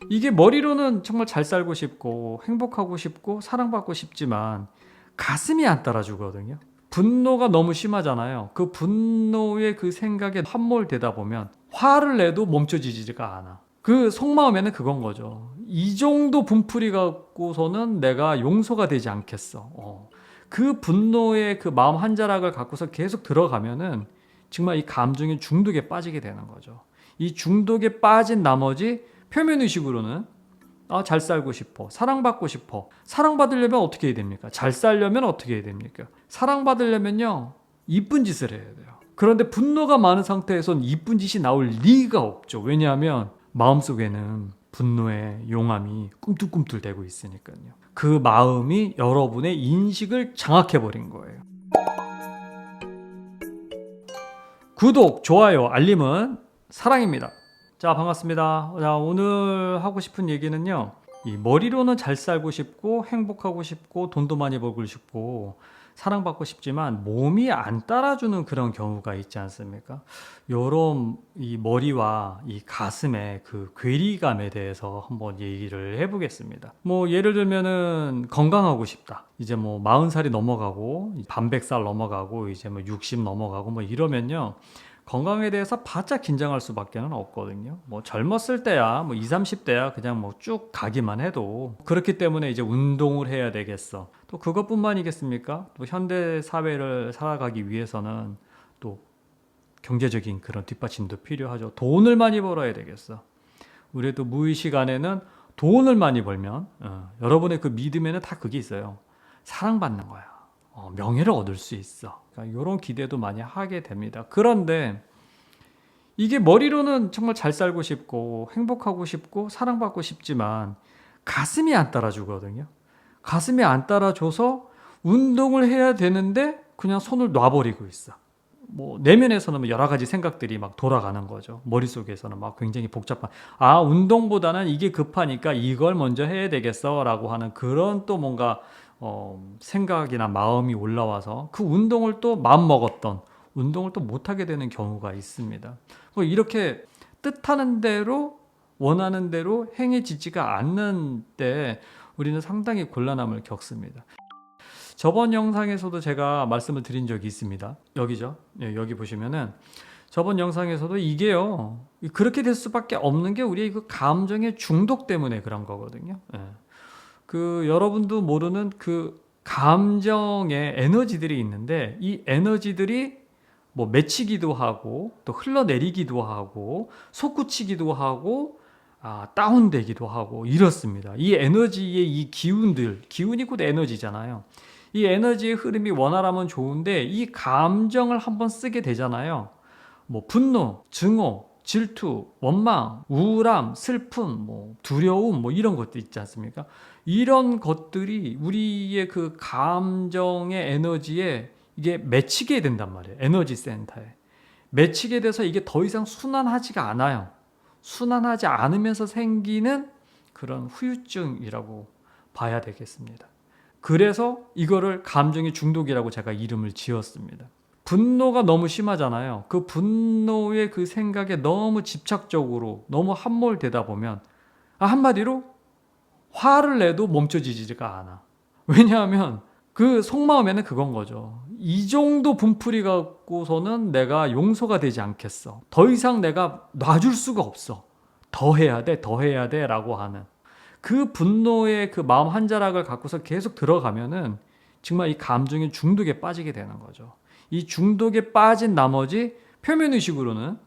이게 머리로는 정말 잘 살고 싶고 행복하고 싶고 사랑받고 싶지만 가슴이 안 따라주거든요. 분노가 너무 심하잖아요. 그 분노의 그 생각에 함몰되다 보면 화를 내도 멈춰지지가 않아. 그 속마음에는 그건 거죠. 이 정도 분풀이 갖고서는 내가 용서가 되지 않겠어. 그 분노의 그 마음 한 자락을 갖고서 계속 들어가면은 정말 이 감정의 중독에 빠지게 되는 거죠. 이 중독에 빠진 나머지 표면의식으로는 잘 살고 싶어. 사랑받고 싶어. 사랑받으려면 어떻게 해야 됩니까? 잘 살려면 어떻게 해야 됩니까? 사랑받으려면요, 이쁜 짓을 해야 돼요. 그런데 분노가 많은 상태에선 이쁜 짓이 나올 리가 없죠. 왜냐하면 마음속에는 분노의 용암이 꿈틀꿈틀대고 있으니까요. 그 마음이 여러분의 인식을 장악해버린 거예요. 구독, 좋아요, 알림은 사랑입니다. 자, 반갑습니다. 자, 오늘 하고 싶은 얘기는요. 이 머리로는 잘 살고 싶고 행복하고 싶고 돈도 많이 벌고 싶고 사랑받고 싶지만 몸이 안 따라주는 그런 경우가 있지 않습니까? 요런 이 머리와 이 가슴의 그 괴리감에 대해서 한번 얘기를 해보겠습니다. 뭐 예를 들면은 건강하고 싶다. 이제 뭐 40살이 넘어가고 반백살 넘어가고 이제 뭐 60 넘어가고 뭐 이러면요. 건강에 대해서 바짝 긴장할 수밖에 없거든요. 뭐 젊었을 때야 뭐 20, 30대야 그냥 뭐 쭉 가기만 해도 그렇기 때문에 이제 운동을 해야 되겠어. 또 그것뿐만이겠습니까? 또 현대 사회를 살아가기 위해서는 또 경제적인 그런 뒷받침도 필요하죠. 돈을 많이 벌어야 되겠어. 우리도 무의식 안에는 돈을 많이 벌면 여러분의 그 믿음에는 다 그게 있어요. 사랑받는 거야. 명예를 얻을 수 있어. 그러니까 이런 기대도 많이 하게 됩니다. 그런데 이게 머리로는 정말 잘 살고 싶고 행복하고 싶고 사랑받고 싶지만 가슴이 안 따라주거든요. 가슴이 안 따라줘서 운동을 해야 되는데 그냥 손을 놔버리고 있어. 뭐 내면에서는 뭐 여러 가지 생각들이 막 돌아가는 거죠. 머릿속에서는 막 굉장히 복잡한 운동보다는 이게 급하니까 이걸 먼저 해야 되겠어라고 하는 그런 또 뭔가 생각이나 마음이 올라와서 그 운동을 또 마음 먹었던 운동을 또 못하게 되는 경우가 있습니다. 뭐 이렇게 뜻하는 대로 원하는 대로 행해지지가 않는 때 우리는 상당히 곤란함을 겪습니다. 저번 영상에서도 제가 말씀을 드린 적이 있습니다. 여기죠. 예, 여기 보시면은 저번 영상에서도 이게요. 그렇게 될 수밖에 없는 게 우리의 그 감정의 중독 때문에 그런 거거든요. 예. 그 여러분도 모르는 그 감정의 에너지들이 있는데 이 에너지들이 뭐 맺히기도 하고 또 흘러내리기도 하고 솟구치기도 하고 다운되기도 하고 이렇습니다. 이 에너지의 이 기운들, 기운이 곧 에너지잖아요. 이 에너지의 흐름이 원활하면 좋은데 이 감정을 한번 쓰게 되잖아요. 뭐 분노, 증오, 질투, 원망, 우울함, 슬픔, 뭐 두려움, 뭐 이런 것도 있지 않습니까? 이런 것들이 우리의 그 감정의 에너지에 이게 맺히게 된단 말이에요. 에너지 센터에. 맺히게 돼서 이게 더 이상 순환하지가 않아요. 순환하지 않으면서 생기는 그런 후유증이라고 봐야 되겠습니다. 그래서 이거를 감정의 중독이라고 제가 이름을 지었습니다. 분노가 너무 심하잖아요. 그 분노의 그 생각에 너무 집착적으로 너무 함몰되다 보면 한마디로 화를 내도 멈춰지지가 않아. 왜냐하면 그 속마음에는 그건 거죠. 이 정도 분풀이 갖고서는 내가 용서가 되지 않겠어. 더 이상 내가 놔줄 수가 없어. 더 해야 돼, 더 해야 돼 라고 하는 그 분노의 그 마음 한 자락을 갖고서 계속 들어가면은 정말 이 감정의 중독에 빠지게 되는 거죠. 이 중독에 빠진 나머지 표면의식으로는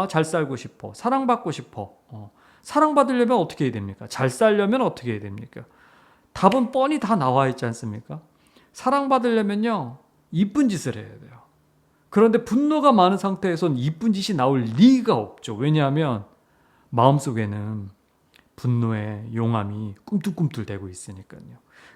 잘 살고 싶어. 사랑받고 싶어. 사랑받으려면 어떻게 해야 됩니까? 잘 살려면 어떻게 해야 됩니까? 답은 뻔히 다 나와 있지 않습니까? 사랑받으려면요, 이쁜 짓을 해야 돼요. 그런데 분노가 많은 상태에선 이쁜 짓이 나올 리가 없죠. 왜냐하면 마음속에는 분노의 용암이 꿈틀꿈틀대고 있으니까요.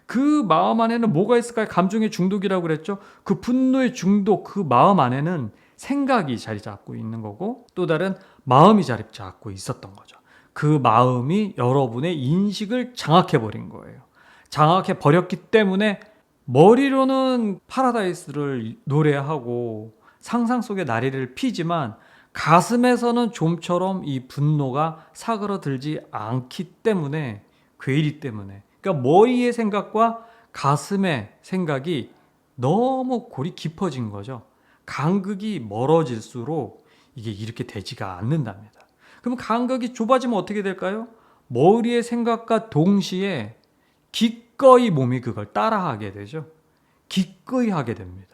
그 마음 안에는 뭐가 있을까요? 감정의 중독이라고 그랬죠. 그 분노의 중독, 그 마음 안에는 생각이 자리 잡고 있는 거고 또 다른 마음이 자리 잡고 있었던 거죠. 그 마음이 여러분의 인식을 장악해버린 거예요. 장악해버렸기 때문에 머리로는 파라다이스를 노래하고 상상 속의 나래를 피지만 가슴에서는 좀처럼 이 분노가 사그러들지 않기 때문에, 괴리 때문에. 그러니까 머리의 생각과 가슴의 생각이 너무 골이 깊어진 거죠. 간극이 멀어질수록 이게 이렇게 되지가 않는답니다. 그럼 간극이 좁아지면 어떻게 될까요? 머리의 생각과 동시에 기꺼이 몸이 그걸 따라하게 되죠. 기꺼이 하게 됩니다.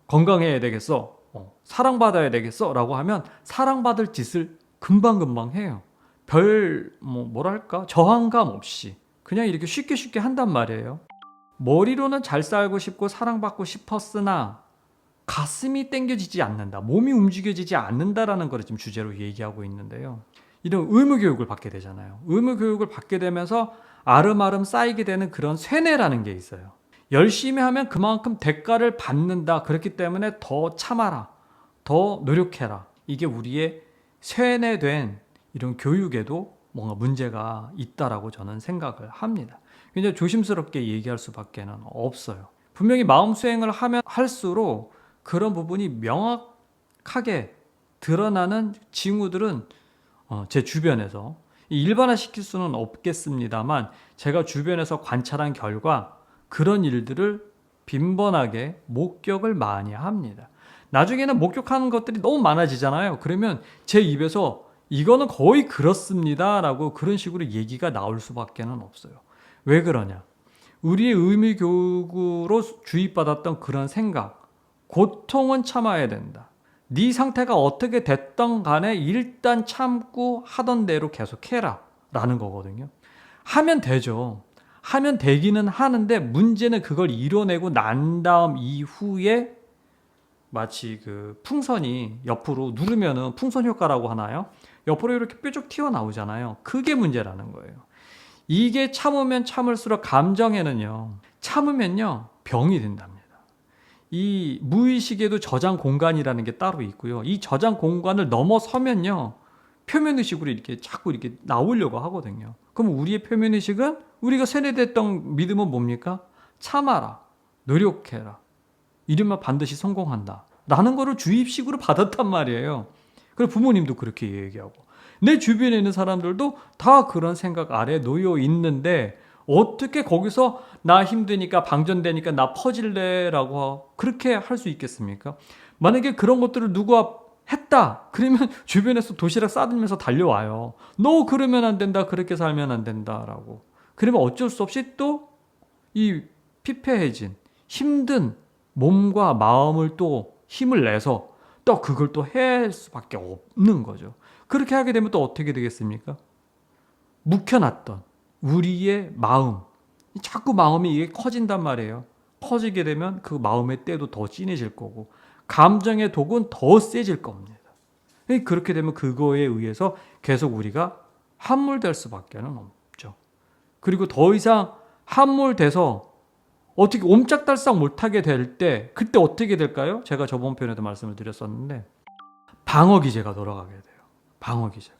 건강해야 되겠어. 사랑받아야 되겠어. 라고 하면 사랑받을 짓을 금방금방 해요. 뭐랄까? 저항감 없이. 그냥 이렇게 쉽게 쉽게 한단 말이에요. 머리로는 잘 살고 싶고 사랑받고 싶었으나 가슴이 땡겨지지 않는다. 몸이 움직여지지 않는다라는 걸 지금 주제로 얘기하고 있는데요. 이런 의무교육을 받게 되잖아요. 의무교육을 받게 되면서 아름아름 쌓이게 되는 그런 쇠뇌라는 게 있어요. 열심히 하면 그만큼 대가를 받는다. 그렇기 때문에 더 참아라. 더 노력해라. 이게 우리의 쇠뇌된 이런 교육에도 뭔가 문제가 있다라고 저는 생각을 합니다. 굉장히 조심스럽게 얘기할 수밖에 없어요. 분명히 마음 수행을 하면 할수록 그런 부분이 명확하게 드러나는 징후들은 제 주변에서 일반화시킬 수는 없겠습니다만 제가 주변에서 관찰한 결과 그런 일들을 빈번하게 목격을 많이 합니다. 나중에는 목격하는 것들이 너무 많아지잖아요. 그러면 제 입에서 이거는 거의 그렇습니다 라고 그런 식으로 얘기가 나올 수밖에 없어요. 왜 그러냐? 우리의 의무교육으로 주입받았던 그런 생각, 고통은 참아야 된다. 네 상태가 어떻게 됐던 간에 일단 참고 하던 대로 계속해라 라는 거거든요. 하면 되죠. 하면 되기는 하는데 문제는 그걸 이뤄내고 난 다음 이후에 마치 그 풍선이 옆으로 누르면은 풍선 효과라고 하나요? 옆으로 이렇게 뾰족 튀어나오잖아요. 그게 문제라는 거예요. 이게 참으면 참을수록 감정에는요, 참으면요, 병이 된답니다. 이 무의식에도 저장 공간이라는 게 따로 있고요. 이 저장 공간을 넘어서면요, 표면의식으로 이렇게 자꾸 이렇게 나오려고 하거든요. 그럼 우리의 표면의식은 우리가 세뇌됐던 믿음은 뭡니까? 참아라, 노력해라, 이러면 반드시 성공한다 라는 거를 주입식으로 받았단 말이에요. 그래서 부모님도 그렇게 얘기하고 내 주변에 있는 사람들도 다 그런 생각 아래 놓여 있는데 어떻게 거기서 나 힘드니까 방전되니까 나 퍼질래 라고 그렇게 할 수 있겠습니까? 만약에 그런 것들을 누가 했다 그러면 주변에서 도시락 싸들면서 달려와요. 너 그러면 안 된다, 그렇게 살면 안 된다 라고. 그러면 어쩔 수 없이 또 이 피폐해진 힘든 몸과 마음을 또 힘을 내서 또 그걸 또 할 수밖에 없는 거죠. 그렇게 하게 되면 또 어떻게 되겠습니까? 묵혀놨던 우리의 마음, 자꾸 마음이 이게 커진단 말이에요. 커지게 되면 그 마음의 때도 더 진해질 거고 감정의 독은 더 세질 겁니다. 그렇게 되면 그거에 의해서 계속 우리가 함몰될 수밖에 없죠. 그리고 더 이상 함몰돼서 어떻게 옴짝달싹 못하게 될 때 그때 어떻게 될까요? 제가 저번 편에도 말씀을 드렸었는데 방어기제가 돌아가게 돼요. 방어기제가.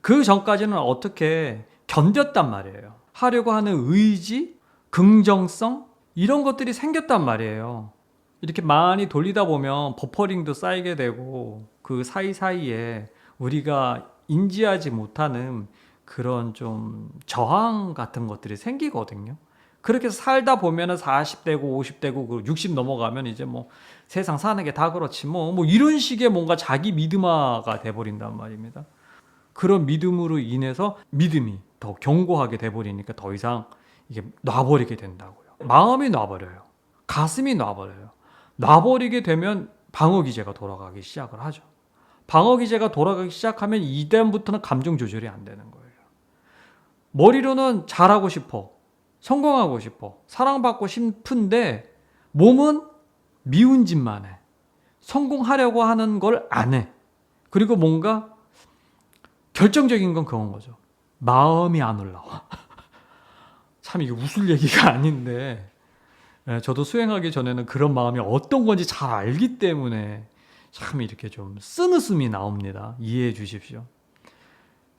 그 전까지는 어떻게 견뎠단 말이에요. 하려고 하는 의지, 긍정성 이런 것들이 생겼단 말이에요. 이렇게 많이 돌리다 보면 버퍼링도 쌓이게 되고 그 사이사이에 우리가 인지하지 못하는 그런 좀 저항 같은 것들이 생기거든요. 그렇게 살다 보면은 40대고 50대고 60 넘어가면 이제 뭐 세상 사는 게 다 그렇지 뭐 이런 식의 뭔가 자기 믿음화가 돼버린단 말입니다. 그런 믿음으로 인해서 믿음이 더 견고하게 돼버리니까 더 이상 이게 놔버리게 된다고요. 마음이 놔버려요. 가슴이 놔버려요. 놔버리게 되면 방어기제가 돌아가기 시작을 하죠. 방어기제가 돌아가기 시작하면 이다음부터는 감정 조절이 안 되는 거예요. 머리로는 잘하고 싶어. 성공하고 싶어. 사랑받고 싶은데 몸은 미운 짓만 해. 성공하려고 하는 걸 안 해. 그리고 뭔가 결정적인 건 그런 거죠. 마음이 안 올라와. 참 이게 웃을 얘기가 아닌데 저도 수행하기 전에는 그런 마음이 어떤 건지 잘 알기 때문에 참 이렇게 좀 쓴웃음이 나옵니다. 이해해 주십시오.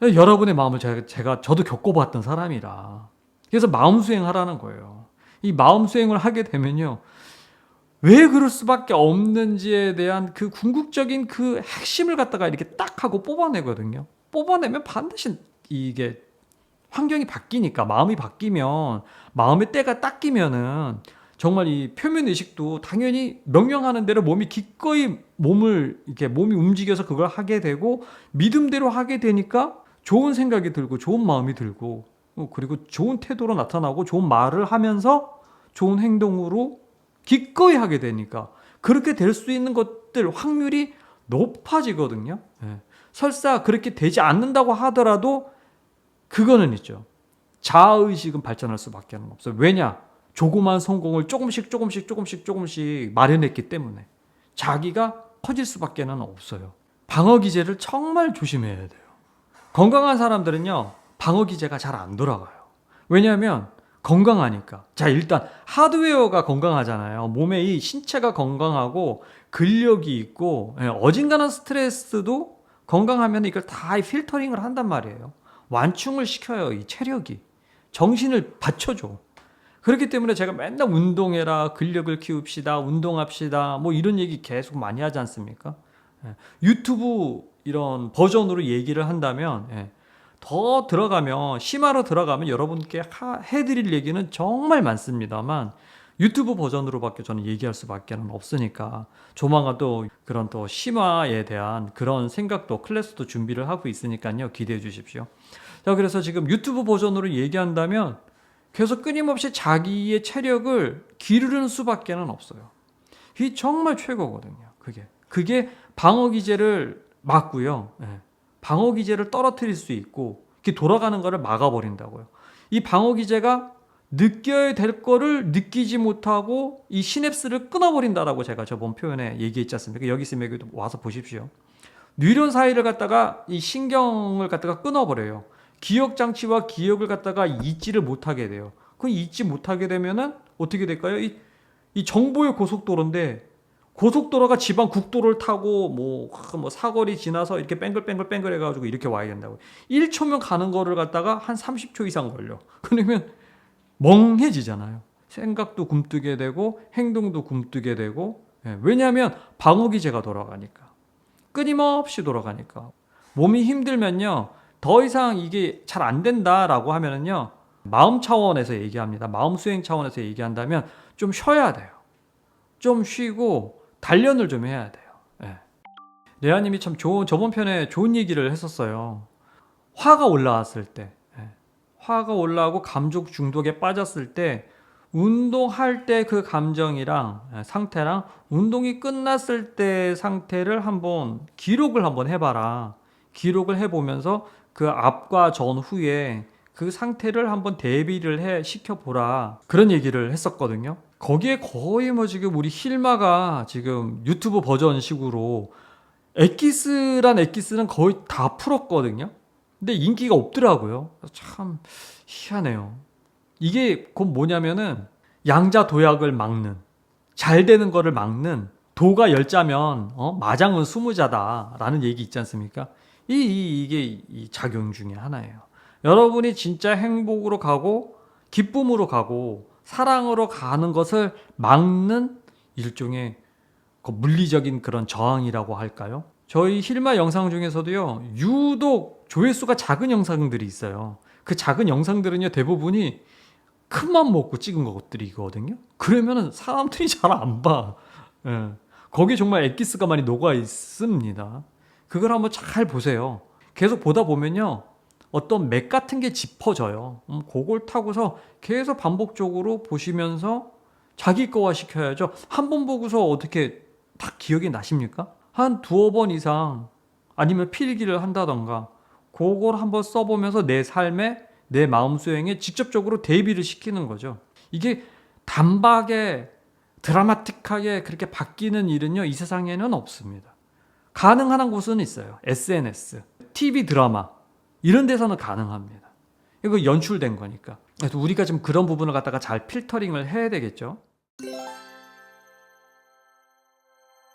여러분의 마음을 저도 겪어봤던 사람이라 그래서 마음 수행하라는 거예요. 이 마음 수행을 하게 되면요 왜 그럴 수밖에 없는지에 대한 그 궁극적인 그 핵심을 갖다가 이렇게 딱 하고 뽑아내거든요. 뽑아내면 반드시 이게 환경이 바뀌니까, 마음이 바뀌면, 마음의 때가 딱 끼면은 정말 이 표면 의식도 당연히 명령하는 대로 몸이 기꺼이 몸이 움직여서 그걸 하게 되고, 믿음대로 하게 되니까 좋은 생각이 들고 좋은 마음이 들고, 그리고 좋은 태도로 나타나고 좋은 말을 하면서 좋은 행동으로 기꺼이 하게 되니까 그렇게 될 수 있는 것들 확률이 높아지거든요. 예. 설사 그렇게 되지 않는다고 하더라도 그거는 있죠. 자아의식은 발전할 수밖에 없어요. 왜냐? 조그만 성공을 조금씩 마련했기 때문에 자기가 커질 수밖에 없어요. 방어 기제를 정말 조심해야 돼요. 건강한 사람들은요, 방어 기제가 잘 안 돌아가요. 왜냐하면 건강하니까. 자, 일단 하드웨어가 건강하잖아요. 몸의 이 신체가 건강하고 근력이 있고, 어진간한 스트레스도 건강하면 이걸 다 필터링을 한단 말이에요. 완충을 시켜요, 이 체력이. 정신을 받쳐줘. 그렇기 때문에 제가 맨날 운동해라, 근력을 키웁시다, 운동합시다, 뭐 이런 얘기 계속 많이 하지 않습니까? 유튜브 이런 버전으로 얘기를 한다면, 더 들어가면, 심화로 들어가면 여러분께 해드릴 얘기는 정말 많습니다만, 유튜브 버전으로밖에 저는 얘기할 수밖에 없으니까 조만간 또 그런 또 심화에 대한 그런 생각도 클래스도 준비를 하고 있으니까요, 기대해 주십시오. 자, 그래서 지금 유튜브 버전으로 얘기한다면 계속 끊임없이 자기의 체력을 기르는 수밖에 없어요. 이게 정말 최고거든요. 그게 방어 기제를 막고요. 방어 기제를 떨어뜨릴 수 있고, 이렇게 돌아가는 거를 막아버린다고요. 이 방어 기제가 느껴야 될 거를 느끼지 못하고 이 시냅스를 끊어버린다라고 제가 저번 표현에 얘기했지 않습니까? 여기 있으면 여기 와서 보십시오. 뉴런 사이를 갖다가 이 신경을 갖다가 끊어버려요. 기억 장치와 기억을 갖다가 잊지를 못하게 돼요. 그 잊지 못하게 되면은 어떻게 될까요? 이 정보의 고속도로인데, 고속도로가 지방 국도를 타고 뭐 사거리 지나서 이렇게 뺑글뺑글 해가지고 이렇게 와야 된다고. 1초면 가는 거를 갖다가 한 30초 이상 걸려. 그러면 멍해지잖아요. 생각도 굼뜨게 되고 행동도 굼뜨게 되고. 왜냐하면 방어 기제가 돌아가니까. 끊임없이 돌아가니까. 몸이 힘들면요, 더 이상 이게 잘 안 된다라고 하면은요, 마음 차원에서 얘기합니다. 마음 수행 차원에서 얘기한다면 좀 쉬어야 돼요. 좀 쉬고 단련을 좀 해야 돼요. 레아님이 참 저번 편에 좋은 얘기를 했었어요. 화가 올라왔을 때, 화가 올라오고 감정 중독에 빠졌을 때, 운동할 때 그 감정이랑 상태랑 운동이 끝났을 때 상태를 한번 기록을 한번 해봐라. 기록을 해보면서 그 앞과 전후에 그 상태를 한번 대비를 시켜보라. 그런 얘기를 했었거든요. 거기에 거의 뭐 지금 우리 힐마가 지금 유튜브 버전식으로 엑기스는 거의 다 풀었거든요. 근데 인기가 없더라고요. 참 희한해요. 이게 곧 뭐냐면은 양자도약을 막는, 잘 되는 거를 막는, 도가 10자면 마장은 20자다라는 얘기 있지 않습니까? 이게 이 작용 중에 하나예요. 여러분이 진짜 행복으로 가고 기쁨으로 가고 사랑으로 가는 것을 막는 일종의 그 물리적인 그런 저항이라고 할까요? 저희 힐마 영상 중에서도요, 유독 조회수가 작은 영상들이 있어요. 그 작은 영상들은요, 대부분이 큰맘 먹고 찍은 것들이거든요. 그러면은 사람들이 잘 안 봐. 거기에 정말 엑기스가 많이 녹아 있습니다. 그걸 한번 잘 보세요. 계속 보다 보면요, 어떤 맥 같은 게 짚어져요. 그걸 타고서 계속 반복적으로 보시면서 자기 거화 시켜야죠. 한 번 보고서 어떻게 딱 기억이 나십니까? 한 두어 번 이상, 아니면 필기를 한다던가, 그걸 한번 써보면서 내 삶에, 내 마음 수행에 직접적으로 대비를 시키는 거죠. 이게 단박에 드라마틱하게 그렇게 바뀌는 일은요, 이 세상에는 없습니다. 가능한 곳은 있어요. SNS, TV 드라마 이런 데서는 가능합니다. 이거 연출된 거니까. 그래서 우리가 좀 그런 부분을 갖다가 잘 필터링을 해야 되겠죠.